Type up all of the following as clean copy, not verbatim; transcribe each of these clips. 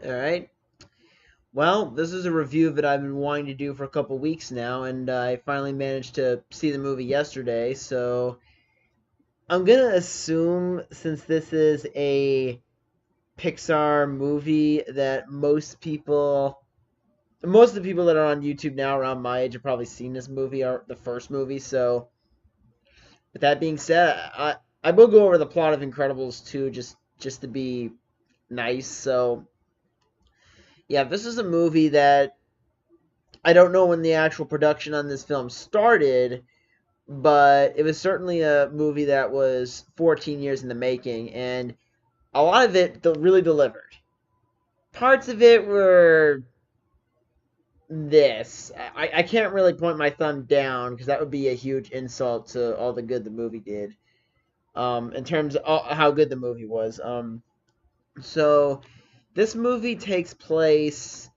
All right. Well, this is a review that I've been wanting to do for a couple weeks now, and I finally managed to see the movie yesterday. So I'm gonna assume, since this is a Pixar movie, that most of the people that are on YouTube now around my age have probably seen this movie or the first movie. So with that being said, I will go over the plot of Incredibles 2 just to be nice. So yeah, this is a movie that I don't know when the actual production on this film started, but it was certainly a movie that was 14 years in the making, and a lot of it really delivered. Parts of it were this. I can't really point my thumb down because that would be a huge insult to all the good the movie did. In terms of how good the movie was. So this movie takes place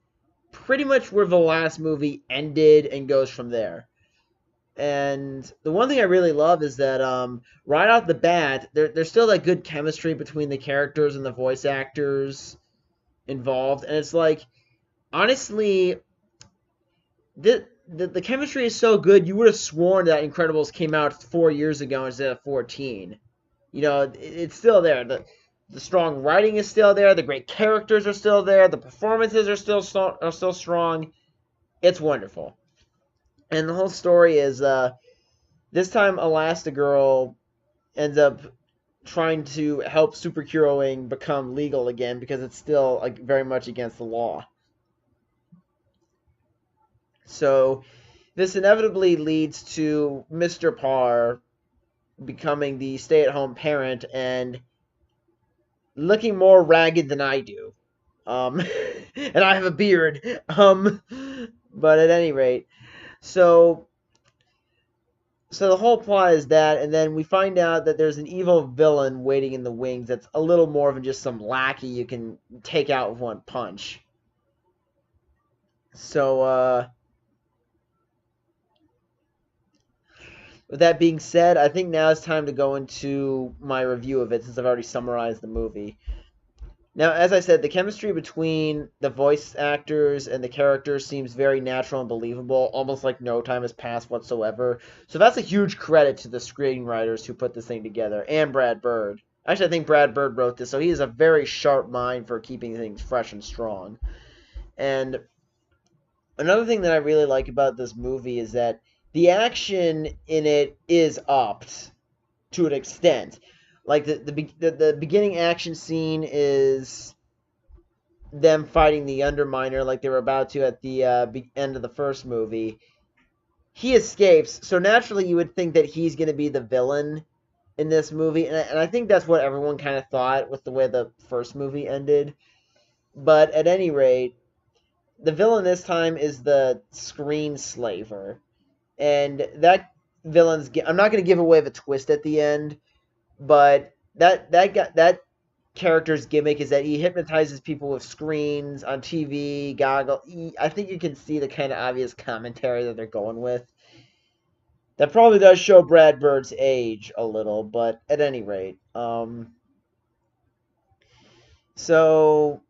pretty much where the last movie ended and goes from there. And the one thing I really love is that right off the bat, there's still that good chemistry between the characters and the voice actors involved, and it's like honestly, the chemistry is so good. You would have sworn that Incredibles came out 4 years ago instead of 14. You know, it's still there. The strong writing is still there. The great characters are still there. The performances are still strong. It's wonderful, and the whole story is this time Elastigirl ends up trying to help superheroing become legal again because it's still like very much against the law. So this inevitably leads to Mr. Parr becoming the stay-at-home parent and looking more ragged than I do. Um, and I have a beard. But at any rate, so so the whole plot is that, and then we find out that there's an evil villain waiting in the wings that's a little more than just some lackey you can take out with one punch. So, with that being said, I think now it's time to go into my review of it since I've already summarized the movie. Now, as I said, the chemistry between the voice actors and the characters seems very natural and believable, almost like no time has passed whatsoever. So that's a huge credit to the screenwriters who put this thing together, and Brad Bird. Actually, I think Brad Bird wrote this, so he has a very sharp mind for keeping things fresh and strong. And another thing that I really like about this movie is that the action in it is upped to an extent. Like the beginning action scene is them fighting the Underminer like they were about to at the end of the first movie. He escapes, so naturally you would think that he's going to be the villain in this movie, and I think that's what everyone kind of thought with the way the first movie ended. But at any rate, the villain this time is the Screen Slaver, and that villain's. I'm not going to give away the twist at the end, but that character's gimmick is that he hypnotizes people with screens on TV, goggle. I think you can see the kind of obvious commentary that they're going with. That probably does show Brad Bird's age a little, but at any rate, so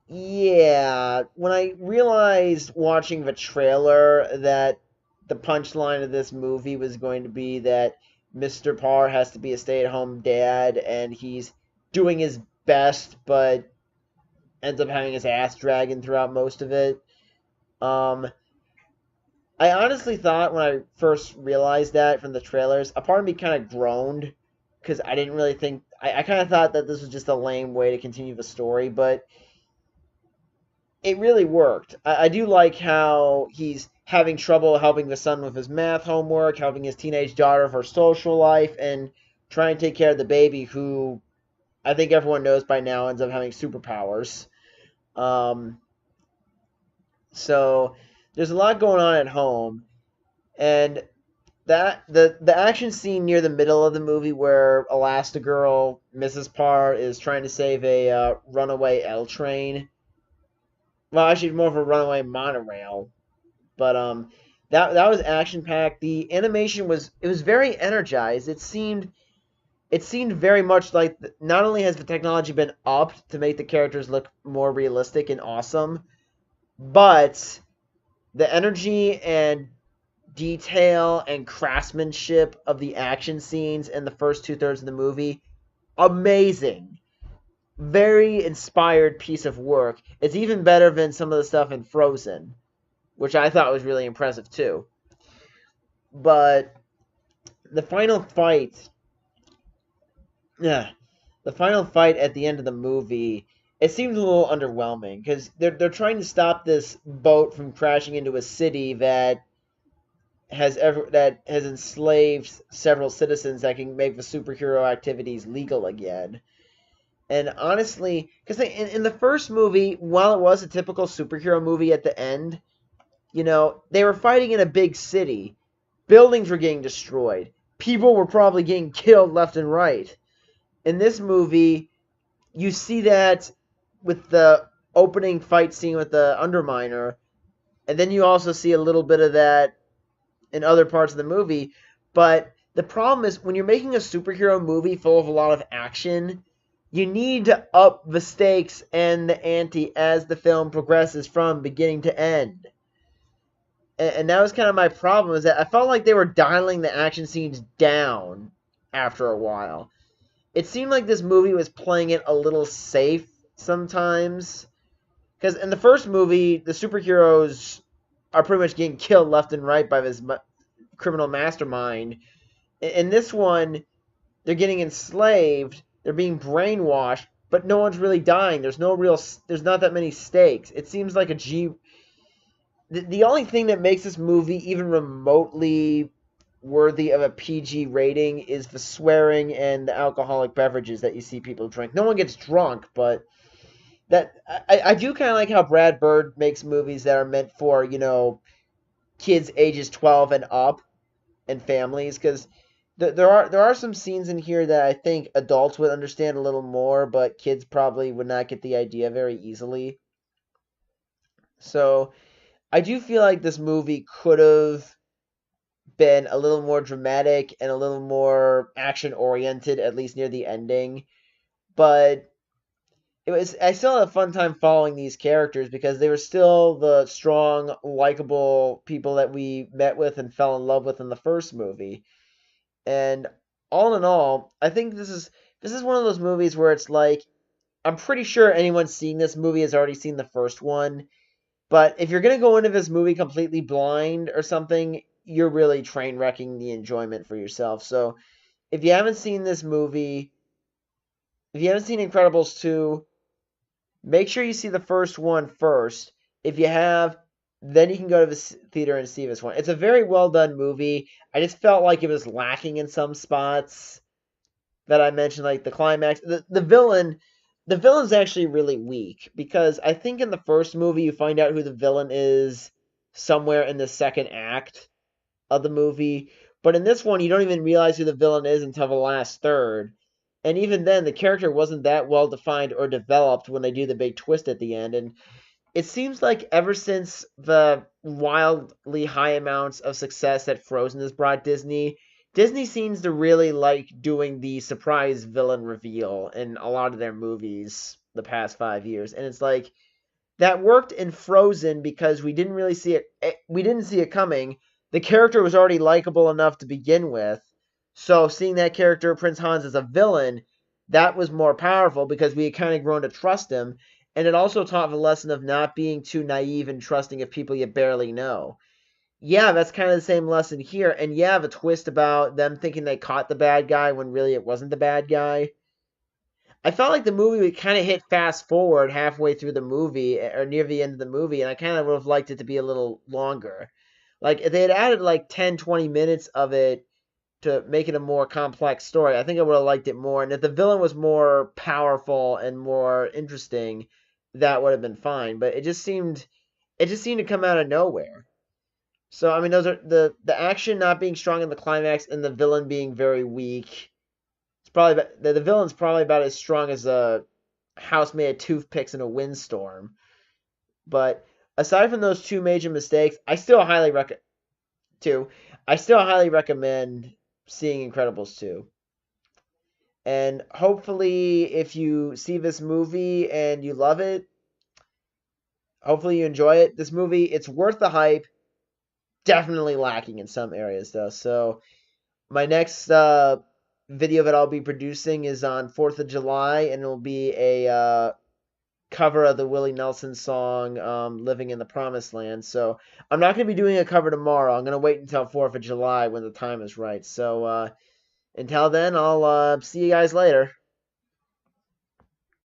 yeah, when I realized watching the trailer that the punchline of this movie was going to be that Mr. Parr has to be a stay-at-home dad and he's doing his best, but ends up having his ass dragging throughout most of it. Um, I honestly thought when I first realized that from the trailers, a part of me kind of groaned because I didn't really think. I kind of thought that this was just a lame way to continue the story, but it really worked. I do like how he's having trouble helping the son with his math homework, helping his teenage daughter with her social life, and trying to take care of the baby who I think everyone knows by now ends up having superpowers. Um, So there's a lot going on at home, and that the action scene near the middle of the movie where Elastigirl, Mrs. Parr, is trying to save a runaway L train. Well, actually, more of a runaway monorail, but that was action packed. The animation was very energized. It seemed it seemed very much like not only has the technology been upped to make the characters look more realistic and awesome, but the energy and detail and craftsmanship of the action scenes in the first two-thirds of the movie, amazing. Very inspired piece of work. It's even better than some of the stuff in Frozen, which I thought was really impressive too. But the final fight, yeah, the final fight at the end of the movie, it seems a little underwhelming because they're trying to stop this boat from crashing into a city that has enslaved several citizens that can make the superhero activities legal again. And honestly, because in the first movie, while it was a typical superhero movie at the end, they were fighting in a big city. Buildings were getting destroyed. People were probably getting killed left and right. In this movie, you see that with the opening fight scene with the Underminer, and then you also see a little bit of that in other parts of the movie. But the problem is when you're making a superhero movie full of a lot of action, you need to up the stakes and the ante as the film progresses from beginning to end. And that was kind of my problem, is that I felt like they were dialing the action scenes down after a while. It seemed like this movie was playing it a little safe sometimes. Because in the first movie, the superheroes are pretty much getting killed left and right by this criminal mastermind. In this one, they're getting enslaved, they're being brainwashed, but no one's really dying. There's not that many stakes. It seems like the only thing that makes this movie even remotely worthy of a PG rating is the swearing and the alcoholic beverages that you see people drink. No one gets drunk, but that I do kind of like how Brad Bird makes movies that are meant for, kids ages 12 and up and families, because there are some scenes in here that I think adults would understand a little more, but kids probably would not get the idea very easily. So I do feel like this movie could have been a little more dramatic and a little more action oriented, at least near the ending. But I still had a fun time following these characters because they were still the strong, likable people that we met with and fell in love with in the first movie. And all in all, I think this is one of those movies where it's like I'm pretty sure anyone seeing this movie has already seen the first one. But if you're gonna go into this movie completely blind or something, you're really train wrecking the enjoyment for yourself. So if you haven't seen this movie, if you haven't seen Incredibles 2, make sure you see the first one first. If you have, then you can go to the theater and see this one. It's a very well done movie. I just felt like it was lacking in some spots that I mentioned, like the climax. The villain's actually really weak because I think in the first movie you find out who the villain is somewhere in the second act of the movie, but in this one you don't even realize who the villain is until the last third. And even then, the character wasn't that well defined or developed when they do the big twist at the end. And it seems like ever since the wildly high amounts of success that Frozen has brought Disney, Disney seems to really like doing the surprise villain reveal in a lot of their movies the past 5 years. And it's like that worked in Frozen because we didn't really see it. We didn't see it coming. The character was already likable enough to begin with. So seeing that character, Prince Hans, as a villain, that was more powerful because we had kind of grown to trust him. And it also taught the lesson of not being too naive and trusting of people you barely know. Yeah, that's kind of the same lesson here. And yeah, the twist about them thinking they caught the bad guy when really it wasn't the bad guy. I felt like the movie would kind of hit fast forward halfway through the movie or near the end of the movie, and I kind of would have liked it to be a little longer. Like, if they had added like 10, 20 minutes of it to make it a more complex story, I think I would have liked it more. And if the villain was more powerful and more interesting, that would have been fine. But it just seemed to come out of nowhere. So I mean, those are the action not being strong in the climax and the villain being very weak. It's probably the villain's probably about as strong as a house made of toothpicks in a windstorm. But aside from those two major mistakes, two. I still highly recommend seeing Incredibles 2. And hopefully, if you see this movie and you love it, hopefully you enjoy it. This movie, it's worth the hype. Definitely lacking in some areas, though. So, my next video that I'll be producing is on 4th of July, and it'll be a cover of the Willie Nelson song Living in the Promised Land. So I'm not going to be doing a cover tomorrow. I'm going to wait until 4th of July when the time is right. So until then, I'll see you guys later.